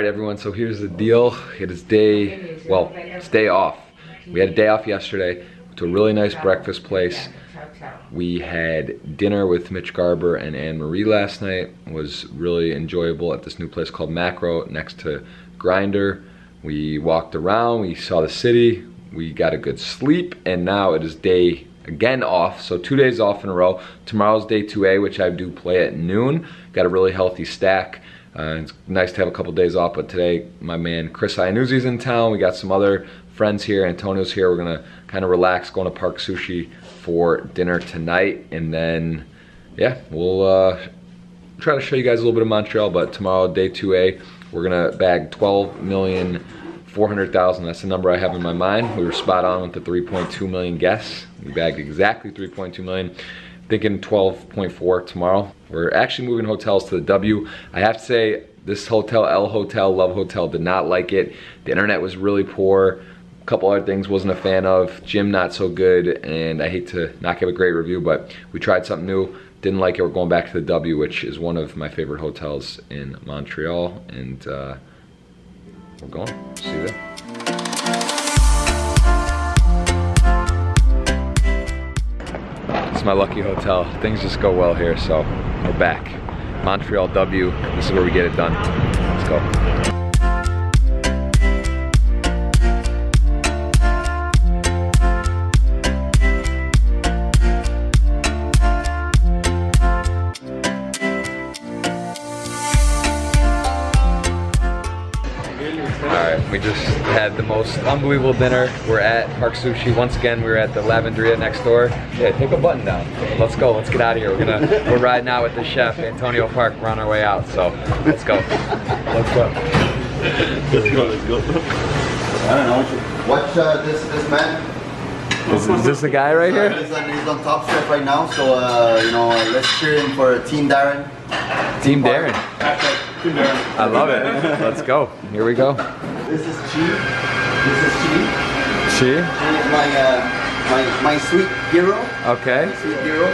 Alright everyone, so here's the deal. It is it's day off. We had a day off yesterday. Went to a really nice breakfast place. We had dinner with Mitch Garber and Anne Marie last night. It was really enjoyable at this new place called Macro next to Grinder. We walked around, we saw the city, we got a good sleep, and now it is day again off, so 2 days off in a row. Tomorrow's day 2A, which I do play at noon. Got a really healthy stack. It's nice to have a couple days off, but today my man Chris Iannuzzi's in town. We got some other friends here. Antonio's here. We're gonna kind of relax, going to Park Sushi for dinner tonight, and then yeah, we'll try to show you guys a little bit of Montreal. But tomorrow, day 2A, we're gonna bag 12,400,000. That's the number I have in my mind. We were spot on with the 3.2 million guess. We bagged exactly 3.2 million. Thinking 12.4 tomorrow. We're actually moving hotels to the W. I have to say, this hotel, L Hotel, Love Hotel, did not like it. The internet was really poor. A couple other things wasn't a fan of. Gym not so good, and I hate to not give a great review, but we tried something new. Didn't like it. We're going back to the W, which is one of my favorite hotels in Montreal, and we're going. See you there. It's my lucky hotel. Things just go well here, so we're back. Montreal W, this is where we get it done. Let's go. We just had the most unbelievable dinner. We're at Park Sushi. Once again, we're at the Lavanderia next door. Yeah, take a button down. Let's go, let's get out of here. We're riding out with the chef, Antonio Park. We're on our way out, so let's go. Let's go. Let's go, let's go. I don't know. Watch this man. Is this the guy right here? He's on Top Chef right now, so you know, let's cheer him for Team Darren. Team Darren. Team Darren. I love it. Let's go. Here we go. This is Chi. This is Chi. Chi? She is my sweet hero. Okay. My sweet hero.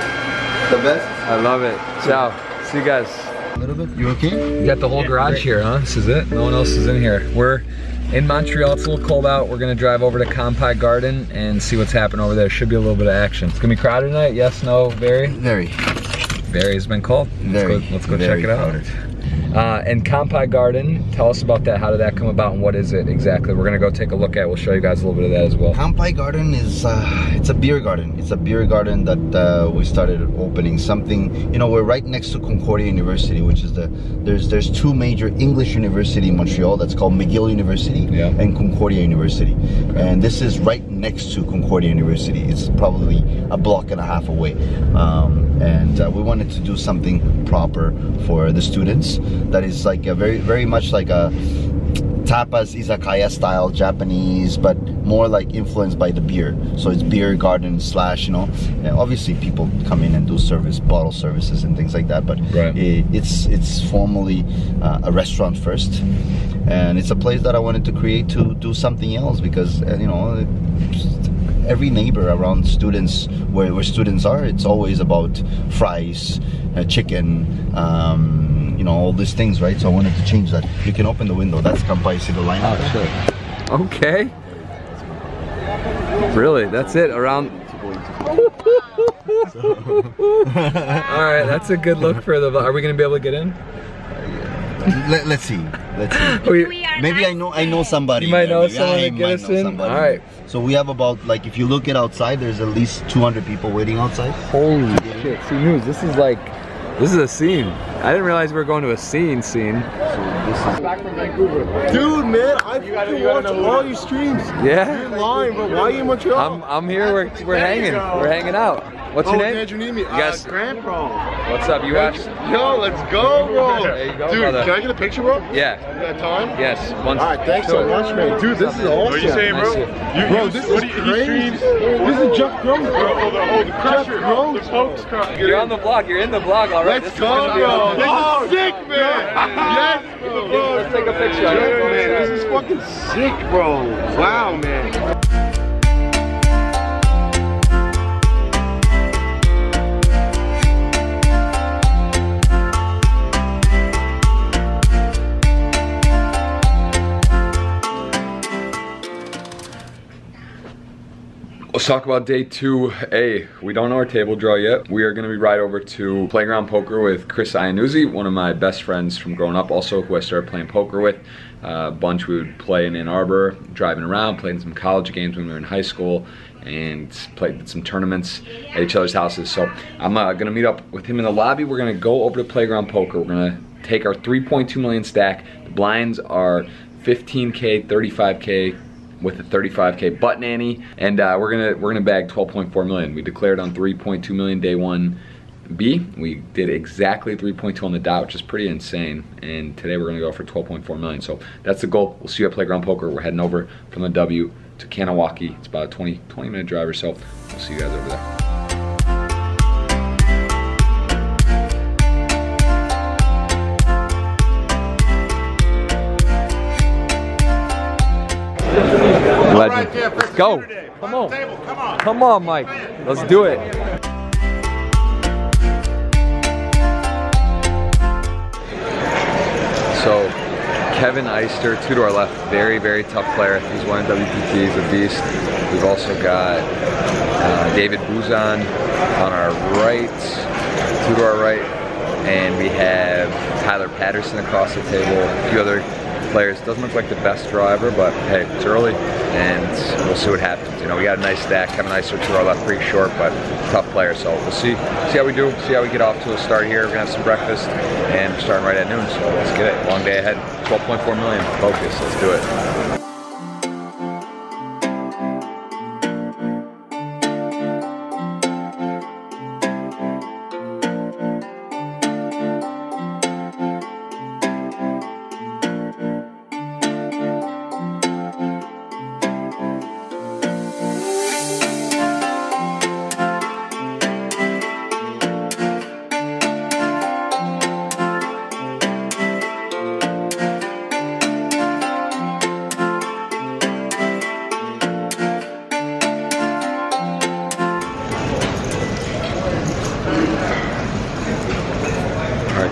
The best. I love it. Ciao. See you guys. A little bit. You okay? You got the whole garage here, huh? This is it? No one else is in here. We're in Montreal. It's a little cold out. We're gonna drive over to Kampai Garden and see what's happening over there. Should be a little bit of action. It's gonna be crowded tonight. Yes, no, very? Very. Very has been called. Let's go check it out. And Kampai Garden, tell us about that. How did that come about and what is it exactly? We're gonna go take a look at it. We'll show you guys a little bit of that as well. Kampai Garden is, it's a beer garden. It's a beer garden that we started opening something, you know, we're right next to Concordia University, which is there's two major English university in Montreal. That's called McGill University and Concordia University. Okay. And this is right next to Concordia University. It's probably a block and a half away. And we wanted to do something proper for the students that is like a very much like a tapas izakaya style Japanese, but more like influenced by the beer. So it's beer garden slash, you know, and obviously people come in and do bottle services and things like that, but it's formally a restaurant first, and it's a place that I wanted to create to do something else, because you know, every neighbor around students, where students are, it's always about fries, chicken, you know, all these things, right? So I wanted to change that. You can open the window. That's Kampai, see the line? Oh, sure. Okay. Really? That's it? Around? Alright, that's a good look for the... Are we going to be able to get in? Let's see. Let's see. Maybe I know somebody. You might know someone to get us in? Alright. So we have about, like, if you look at outside, there's at least 200 people waiting outside. Holy shit. See, News, this is like... This is a scene. I didn't realize we were going to a scene. So this is back from Vancouver. Dude, man, I watch all your streams. Yeah. You're lying, but why are you in Montreal? I'm here. We're hanging. We're hanging out. What's your name? Andrew Nemi. Yes. Grant, bro. What's up, US? Yo, let's go, bro. There you go, dude, brother. Can I get a picture, bro? Yeah. You got time? Yes. Alright, thanks so much, man. Dude, this is awesome. What are you saying, bro? Bro, this is crazy. This is Jeff Gross, bro. The crusher. The pokes crusher. You're on the vlog. You're in the vlog already. Let's go, bro. This is sick, man. Yes, bro. Let's take a picture. Yeah, man. This is fucking sick, bro. Wow, man. talk about day 2A. We don't know our table draw yet. We are gonna be right over to Playground Poker with Chris Iannuzzi, one of my best friends from growing up, also who I started playing poker with. A bunch we would play in Ann Arbor, driving around, playing some college games when we were in high school, and played some tournaments at each other's houses. So I'm gonna meet up with him in the lobby. We're gonna go over to Playground Poker. We're gonna take our 3.2 million stack. The blinds are 15K, 35K, with a 35K button ante, and we're gonna bag 12.4 million. We declared on 3.2 million day 1B. We did exactly 3.2 on the dot, which is pretty insane. And today we're gonna go for 12.4 million. So that's the goal. We'll see you at Playground Poker. We're heading over from the W to Kanawaki. It's about a 20 minute drive or so. We'll see you guys over there. Legend. Let's go. Come on. Come on, Mike. Let's do it. So, Kevin Eister, 2 to our left, very, very tough player. He's won WPT, he's a beast. We've also got David Buzan on our right, 2 to our right, and we have Tyler Patterson across the table, a few other players. Doesn't look like the best driver, but hey, it's early and we'll see what happens. You know, we got a nice stack. Kevin Eister to our left, pretty short, but tough player. So we'll see how we do, see how we get off to a start here. We're gonna have some breakfast and we're starting right at noon, so let's get it. Long day ahead, 12.4 million, focus, let's do it.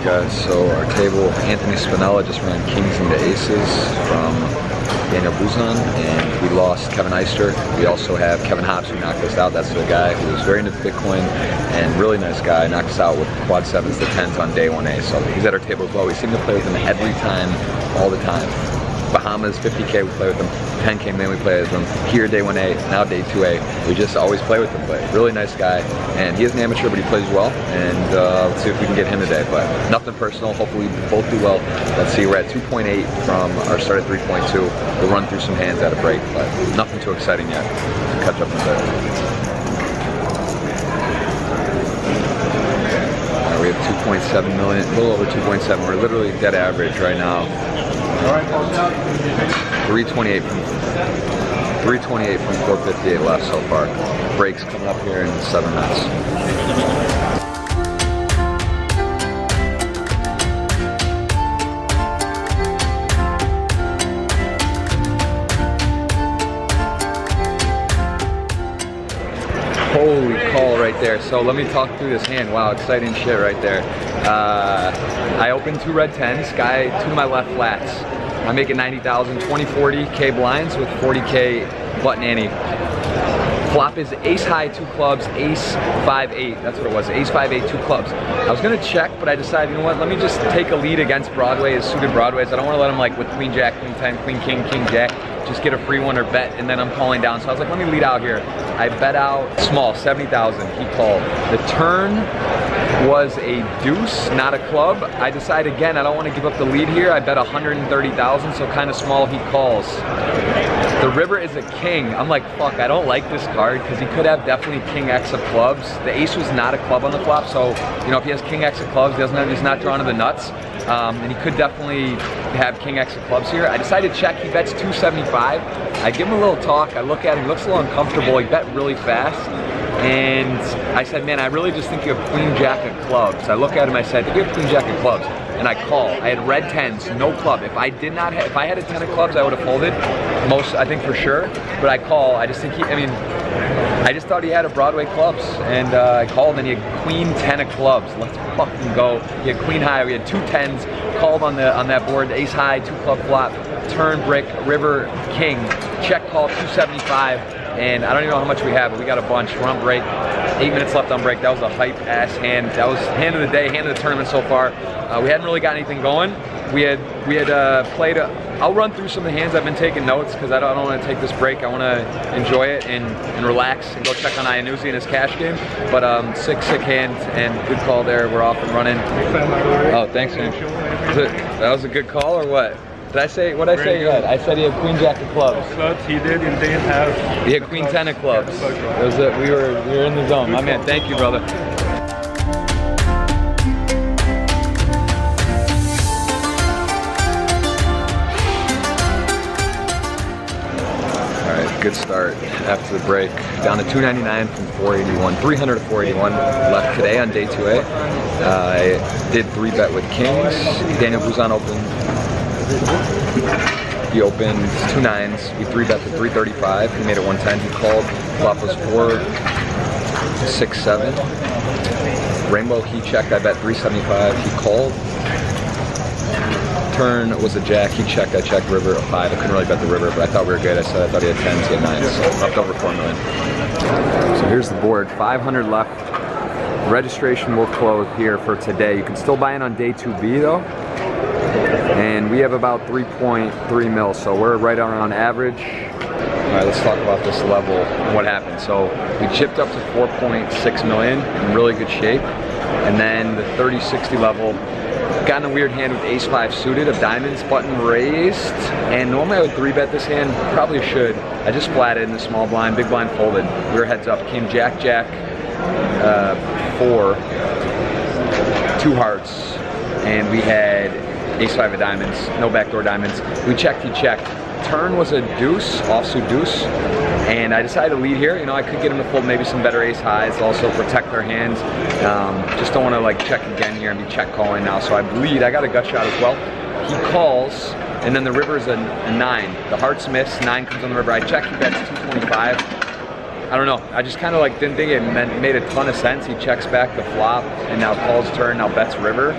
Guys, so our table, Anthony Spinella just ran kings into aces from Daniel Buzan, and we lost Kevin Eister. We also have Kevin Hobbs, who knocked us out. That's the guy who was very into Bitcoin and really nice guy. Knocked us out with quad 7s to 10s on day 1A. So he's at our table as well. We seem to play with him every time, all the time. Bahamas, 50K, we play with them. 10K, man, we play with them. Here, day 1A, now day 2A. We just always play with him, but really nice guy. And he is an amateur, but he plays well. And let's see if we can get him today. But nothing personal, hopefully we both do well. Let's see, we're at 2.8 from our start at 3.2. We'll run through some hands at a break, but nothing too exciting yet. We'll catch up in a bit. We have 2.7 million, a little over 2.7. We're literally dead average right now. 328 from 458 left so far. Breaks coming up here in 7 minutes. Holy call right there. So let me talk through this hand. Wow, exciting shit right there. I opened 2 red 10s, guy 2 to my left flats. I make it 90,000, 20-40K blinds with 40K button ante. Flop is ace high, 2 clubs, ace 5-8. That's what it was, ace 5-8, 2 clubs. I was gonna check, but I decided, you know what, let me just take a lead against Broadway, his suited Broadways. I don't wanna let him, like, with queen jack, queen 10, queen king, king jack, just get a free one or bet, and then I'm calling down. So I was like, let me lead out here. I bet out small, 70,000, he called. The turn was a deuce, not a club. I decide again, I don't want to give up the lead here. I bet 130,000, so kind of small, he calls. The river is a king. I'm like, fuck, I don't like this card because he could have definitely king X of clubs. The ace was not a club on the flop, so you know if he has king X of clubs, he doesn't have, he's not drawn to the nuts. And he could definitely have king X of clubs here. I decided to check, he bets 275. I give him a little talk, I look at him, he looks a little uncomfortable, he bet really fast. And I said, man, I really just think you have queen jack of clubs. I look at him, I said, you have queen jack of clubs. And I call. I had red 10s, no club. If I did not have, if I had a 10 of clubs, I would have folded. Most, I think for sure. But I call. I just think he, I mean, I just thought he had a Broadway clubs. And I called and he had queen 10 of clubs. Let's fucking go. He had queen high. We had 2 10s. Called on that board. Ace high, 2 club flop. Turn brick, river, king. Check call 275. and I don't even know how much we have, but we got a bunch. We're on break, 8 minutes left on break. That was a hype ass hand. That was hand of the day, hand of the tournament so far. We hadn't really got anything going. We had played. I'll run through some of the hands. I've been taking notes because I don't want to take this break. I want to enjoy it and relax and go check on Iannuzzi in his cash game. But sick hand and good call there. We're off and running. Oh, thanks, man. That was a good call or what? Did I say, what did I say he had? I said he had Queen Jack of clubs. He did, and they have. He had Queen 10 of clubs. It was we were in the zone. My man, thank you, brother. All right, good start after the break. Down to 299 from 481, 300 to 481 left today on day 2A. I did 3-bet with kings. Daniel Buzan opened. He opened 2 9s. We 3-bet to 335. He made it 110. He called. Flop was 4, 6, 7. Rainbow, he checked. I bet 375. He called. Turn was a jack. He checked. I checked river at 5. I couldn't really bet the river, but I thought we were good. I said I thought he had 10s, he had 9s. Left over 4 million. So here's the board. 500 left. Registration will close here for today. You can still buy in on day 2B though. And we have about 3.3 mil, so we're right around average. All right, let's talk about this level and what happened. So we chipped up to 4.6 million in really good shape. And then the 30-60 level, got in a weird hand with ace-5 suited of diamonds, button raised. And normally I would 3-bet this hand, probably should. I just flatted in the small blind, big blind folded. We were heads up, came jack, jack, 4, 2 hearts, and we had ace-5 of diamonds, no backdoor diamonds. We checked, he checked. Turn was a deuce, offsuit deuce, and I decided to lead here. You know, I could get him to fold maybe some better ace highs, also protect their hands. Just don't want to like check again here and be check calling now, so I lead. I got a gut shot as well. He calls, and then the river is a 9. The hearts miss, 9 comes on the river. I check, he bets 225. I don't know, I just kind of like didn't think it made a ton of sense. He checks back the flop, and now calls turn, now bets river.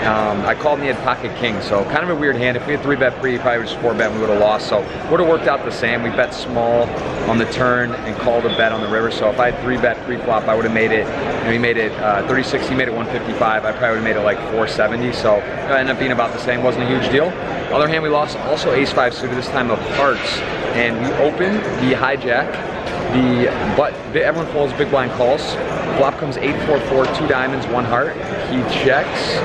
I called and he had pocket king, so kind of a weird hand. If we had 3-bet pre, he probably would just 4-bet and we would have lost. So would have worked out the same. We bet small on the turn and called a bet on the river. So if I had 3-bet pre-flop, I would have made it, you know, he made it 36, he made it 155. I probably would have made it like 470. So it ended up being about the same, wasn't a huge deal. Other hand we lost, also ace-5 suited, this time of hearts. And we opened the hijack. Everyone folds, big blind calls. Flop comes 8-4-4, 2 diamonds, 1 heart. He checks,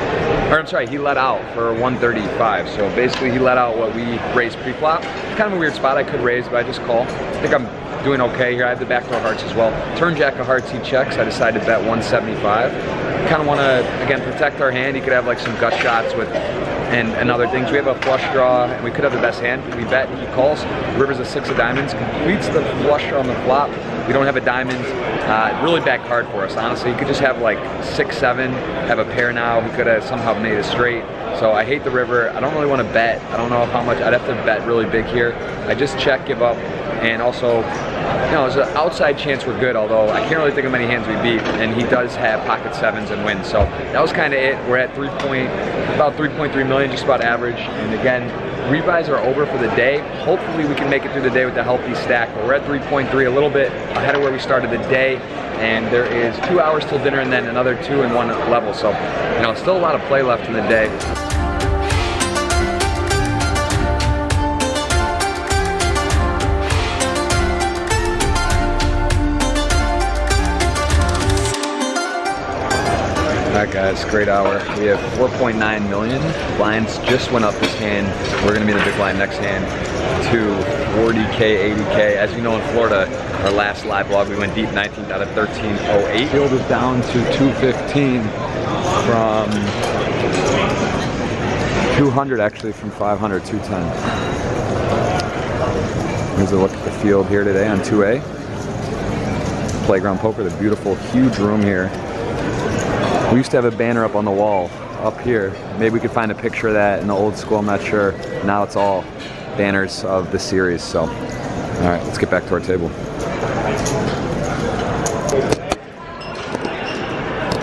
or I'm sorry, he let out for 135. So basically he let out what we raised pre-flop. Kind of a weird spot, I could raise, but I just call. I think I'm doing okay here. I have the backdoor hearts as well. Turn jack of hearts, he checks. I decided to bet 175. Kind of want to, again, protect our hand. He could have like some gut shots with and other things. We have a flush draw, and we could have the best hand. We bet, he calls. River's a 6 of diamonds, completes the flush draw on the flop. We don't have a diamond. Really bad card for us, honestly. He could just have like 6, 7, have a pair now. He could have somehow made a straight. So I hate the river. I don't really want to bet. I don't know how much. I'd have to bet really big here. I just check, give up, and also, you know, there's an outside chance we're good, although I can't really think of many hands we beat, and he does have pocket 7s and wins. So that was kind of it. We're at about 3.3 million, just about average. And again, rebuys are over for the day. Hopefully we can make it through the day with a healthy stack, but we're at 3.3, a little bit ahead of where we started the day. And there is 2 hours till dinner and then another 2 and 1 level. So, you know, still a lot of play left in the day. Alright guys, great hour. We have 4.9 million. Blinds just went up this hand. We're gonna be in the big blind next hand to 40K, 80K. As you know, in Florida, our last live vlog, we went deep 19th out of 1308. Field is down to 215 from 200 actually from 500, 210. Here's a look at the field here today on 2A. Playground Poker, the beautiful, huge room here. We used to have a banner up on the wall up here. Maybe we could find a picture of that in the old school, I'm not sure. Now it's all banners of the series, so. All right, let's get back to our table.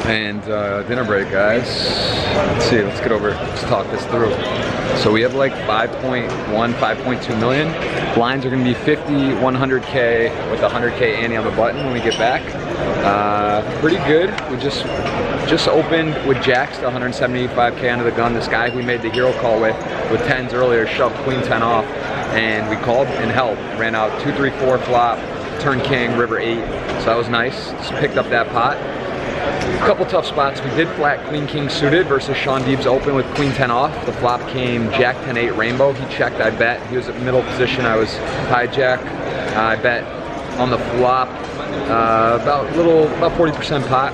And dinner break, guys. Let's see, let's get over, let's talk this through. So we have like 5.1, 5.2 million. Blinds are gonna be 50, 100K with 100K ante on the button when we get back. Pretty good. We just opened with jacks to 175K under the gun. This guy who we made the hero call with 10s earlier shoved queen 10 off, and we called and held. Ran out 2, 3, 4 flop, turn king, river 8. So that was nice. Just picked up that pot. A couple tough spots. We did flat queen king suited versus Sean Deeb's open with queen 10 off. The flop came jack 10 8 rainbow. He checked, I bet. He was at middle position. I was hijack. I bet on the flop about 40% pot.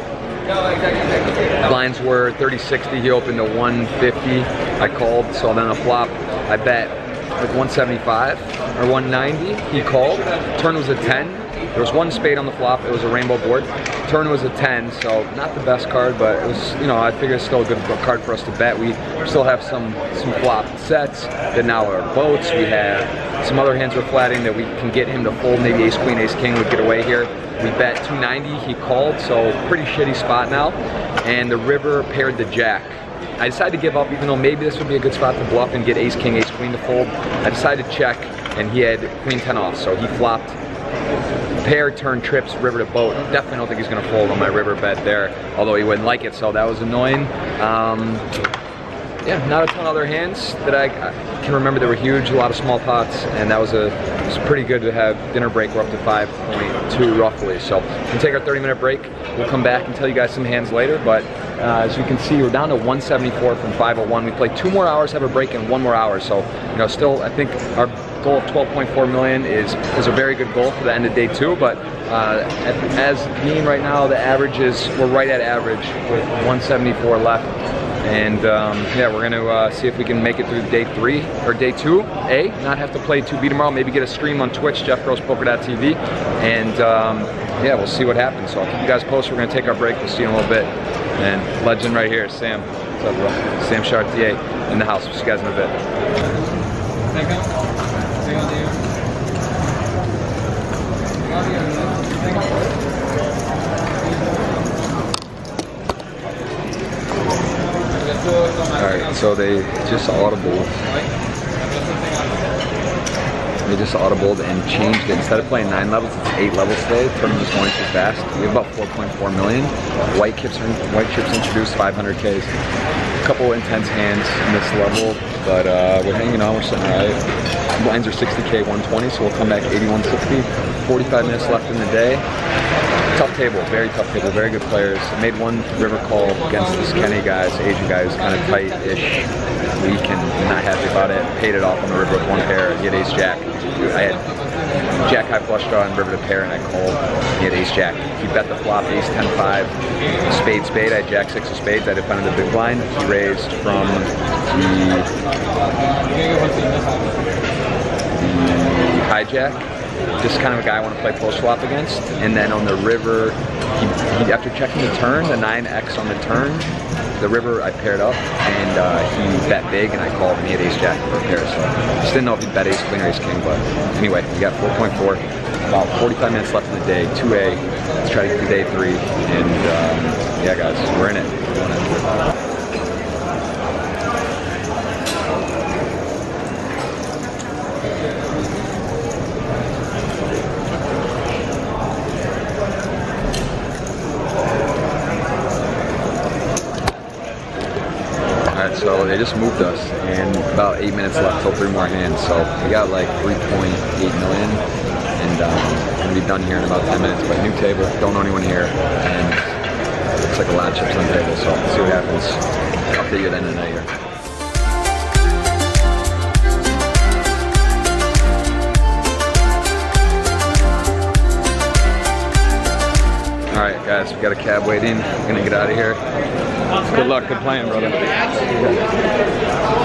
Blinds were 30-60. He opened to 150. I called. So then the flop, I bet like 175 or 190. He called. Turn was a 10. There was one spade on the flop. It was a rainbow board. Turn was a 10, so not the best card, but it was, you know, I figured it's still a good card for us to bet. We still have some flop sets that now are boats. We have some other hands we're flatting that we can get him to fold. Maybe ace queen, ace king would get away here. We bet 290. He called, so pretty shitty spot now. And the river paired the jack. I decided to give up, even though maybe this would be a good spot to bluff and get ace king, ace queen to fold. I decided to check, and he had queen 10 off, so he flopped. Pair, turn, trips, river to boat. Definitely don't think he's gonna fold on my river bet there, although he wouldn't like it, so that was annoying. Yeah, not a ton of other hands that I can remember that were huge, a lot of small pots, and that was it was pretty good to have dinner break. We're up to 5.2 roughly, so we'll take our 30-minute break. We'll come back and tell you guys some hands later, but as you can see, we're down to 174 from 501. We played 2 more hours, have a break in 1 more hour, so you know, still I think our goal of 12.4 million is a very good goal for the end of day 2, but as being right now, the average is, we're right at average with 174 left. And yeah, we're gonna see if we can make it through day 3 or day 2A. Not have to play 2B tomorrow. Maybe get a stream on Twitch, JeffGrossPoker.tv, and yeah, we'll see what happens. So I'll keep you guys posted. We're gonna take our break. We'll see you in a little bit. And legend right here, Sam. What's up, bro? Sam Chartier in the house. We'll see you guys in a bit. Alright, so they just audibled. And changed it. Instead of playing 9 levels, it's 8 levels today. The tournament was going too fast. We have about 4.4 million. White chips introduced 500Ks. A couple intense hands in this level, but we're hanging on, we're sitting right. Blinds are 60K, 120, so we'll come back 8160. 45 minutes left in the day. Tough table, very tough table, very good players. I made one river call against this Kenny guy, this Asian guy who's kind of tight-ish, weak and not happy about it. Paid it off on the river with 1 pair. He had ace jack. I had jack high flush draw and river to pair, and I called. He had ace jack. He bet the flop ace 10-5, spade spade. I had jack 6 of spades. I defended the big blind. He raised from the hijack. Just kind of a guy I want to play post flop against. And then on the river, he after checking the turn, the 9x on the turn, the river I paired up, and he bet big, and I called, and he had ace jack for a pair. So just didn't know if he'd bet ace queen or ace king, but anyway, we got 4.4. About 45 minutes left in the day, 2A. Let's try to get to day 3, and yeah, guys, we're in it. So they just moved us, and about 8 minutes left till 3 more hands. So we got like 3.8 million, and gonna be done here in about 10 minutes. But new table, don't know anyone here, and it looks like a lot of chips on the table. So let's see what happens. I'll update you at the end of the night here. Alright guys, we got a cab waiting. We're gonna get out of here. Good luck, good playing, brother.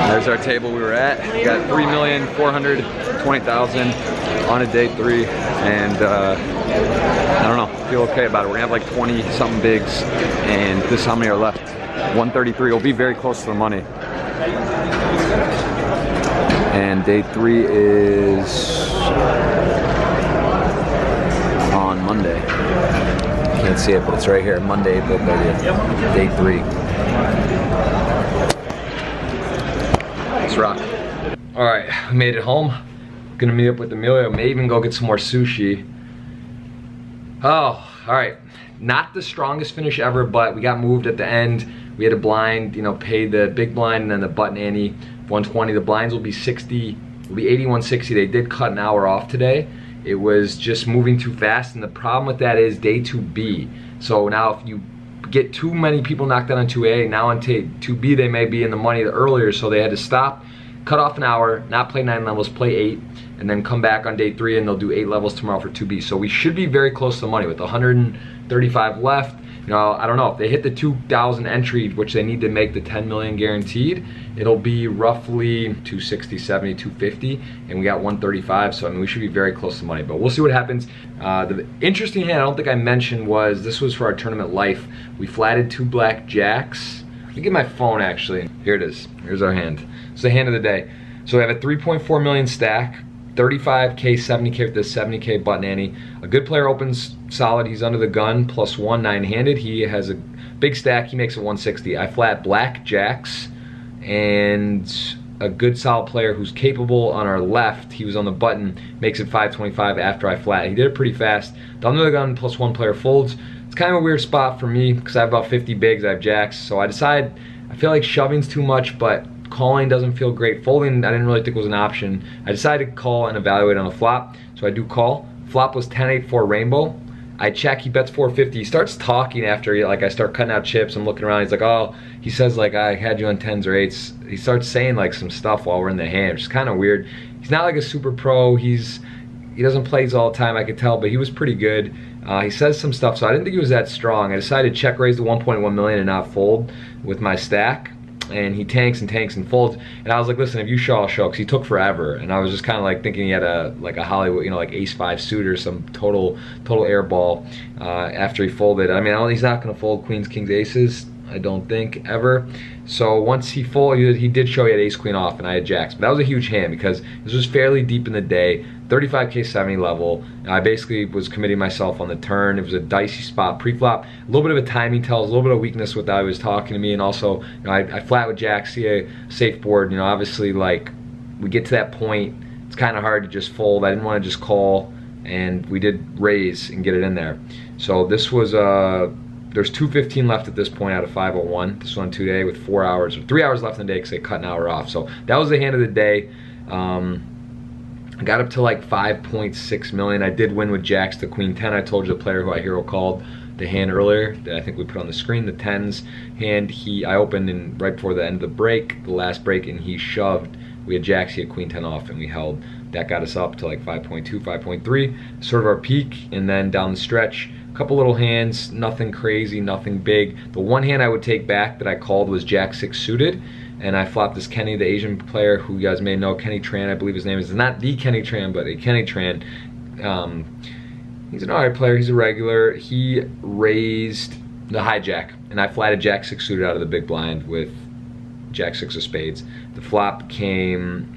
There's our table we were at. We got 3,420,000 on a day 3, and I don't know, feel okay about it. We're gonna have like 20 something bigs, and this is how many are left. 133, we'll be very close to the money. And day 3 is on Monday. can't see it, but it's right here, Monday, April 30th, day 3. Let's rock. All right, we made it home. Gonna meet up with Emilia, may even go get some more sushi. Oh, all right. Not the strongest finish ever, but we got moved at the end. We had a blind, you know, paid the big blind and then the button ante, 120. The blinds will be 60, will be 81.60. They did cut an hour off today. It was just moving too fast, and the problem with that is day 2B. So now if you get too many people knocked out on 2A, now on 2B they may be in the money earlier, so they had to stop, cut off an hour, not play 9 levels, play 8, and then come back on day 3 and they'll do 8 levels tomorrow for 2B. So we should be very close to the money with 135 left. You know, I don't know, if they hit the 2,000 entry, which they need to make the 10 million guaranteed, it'll be roughly 260, 70, 250, and we got 135, so I mean, we should be very close to money, but we'll see what happens. The interesting hand I don't think I mentioned was, this was for our tournament life. We flatted 2 black jacks. Let me get my phone actually. Here it is, here's our hand. It's the hand of the day. So we have a 3.4 million stack, 35K, 70K with this 70K button ante. A good player opens solid, he's under the gun, +1, 9-handed. He has a big stack, he makes it 160. I flat black jacks, and a good solid player who's capable on our left, he was on the button, makes it 525 after I flat. He did it pretty fast. The under the gun +1 player folds. It's kind of a weird spot for me because I have about 50 bigs, I have jacks, so I decide, I feel like shoving's too much, but calling doesn't feel great. Folding, I didn't really think was an option. I decided to call and evaluate on the flop, so I do call. Flop was 10-8-4 rainbow. I check, he bets 450. He starts talking after, like, I start cutting out chips. I'm looking around, he's like, oh, he says, like, I had you on 10s or 8s. He starts saying, like, some stuff while we're in the hand, which is kind of weird. He's not like a super pro. He doesn't play all the time, I could tell, but he was pretty good. He says some stuff, so I didn't think he was that strong. I decided to check raise to 1.1 million and not fold with my stack. And he tanks and tanks and folds, and I was like, listen, if you show, I'll show, because he took forever, and I was just kind of like thinking he had a Hollywood, you know, like ace-5 suit or some total air ball after he folded. I mean, he's not going to fold queens, kings, aces, I don't think, ever. So once he folded, he did show he had ace-queen off, and I had jacks, but that was a huge hand because this was fairly deep in the day, 35K 70 level. I basically was committing myself on the turn. It was a dicey spot pre-flop. A little bit of a timing tells, a little bit of weakness with how he was talking to me, and also, you know, I flat with jacks, see a safe board. You know, obviously, like, we get to that point, it's kind of hard to just fold. I didn't want to just call, and we did raise and get it in there. So this was there's 2:15 left at this point out of 5:01. This was on 2-day with 4 hours or 3 hours left in the day because they cut an hour off. So that was the hand of the day. I got up to like 5.6 million. I did win with jacks to queen 10. I told you the player who I hero called the hand earlier that I think we put on the screen, the 10s hand. I opened in right before the end of the break, the last break, and he shoved. We had jacks, he had queen 10 off, and we held. That got us up to like 5.2, 5.3, sort of our peak, and then down the stretch, a couple little hands, nothing crazy, nothing big. The one hand I would take back that I called was jack 6 suited, and I flopped this Kenny, the Asian player who you guys may know, Kenny Tran, I believe his name is. It's not the Kenny Tran, but a Kenny Tran. He's an alright player, he's a regular. He raised the hijack, and I flatted jack 6 suited out of the big blind with jack 6 of spades. The flop came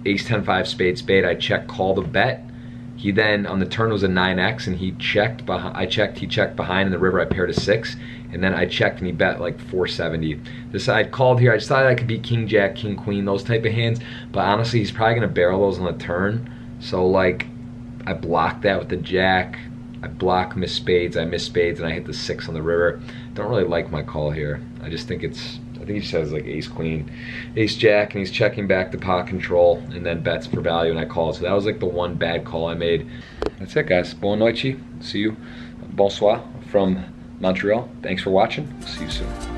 ace 10 5 spade spade. I checked, called a bet. He then on the turn was a 9x, and he checked behind. I checked, he checked behind in the river. I paired a 6, and then I checked and he bet like 470. This I called here. I just thought I could beat king jack, king queen, those type of hands, but honestly he's probably gonna barrel those on the turn. So like I blocked that with the jack. I block miss spades, I miss spades, and I hit the 6 on the river. Don't really like my call here. I just think it's, I think he just has like ace queen, ace jack, and he's checking back to pot control and then bets for value, and I called. So that was like the one bad call I made. That's it, guys. Boa noite. See you. Bonsoir from Montreal. Thanks for watching. See you soon.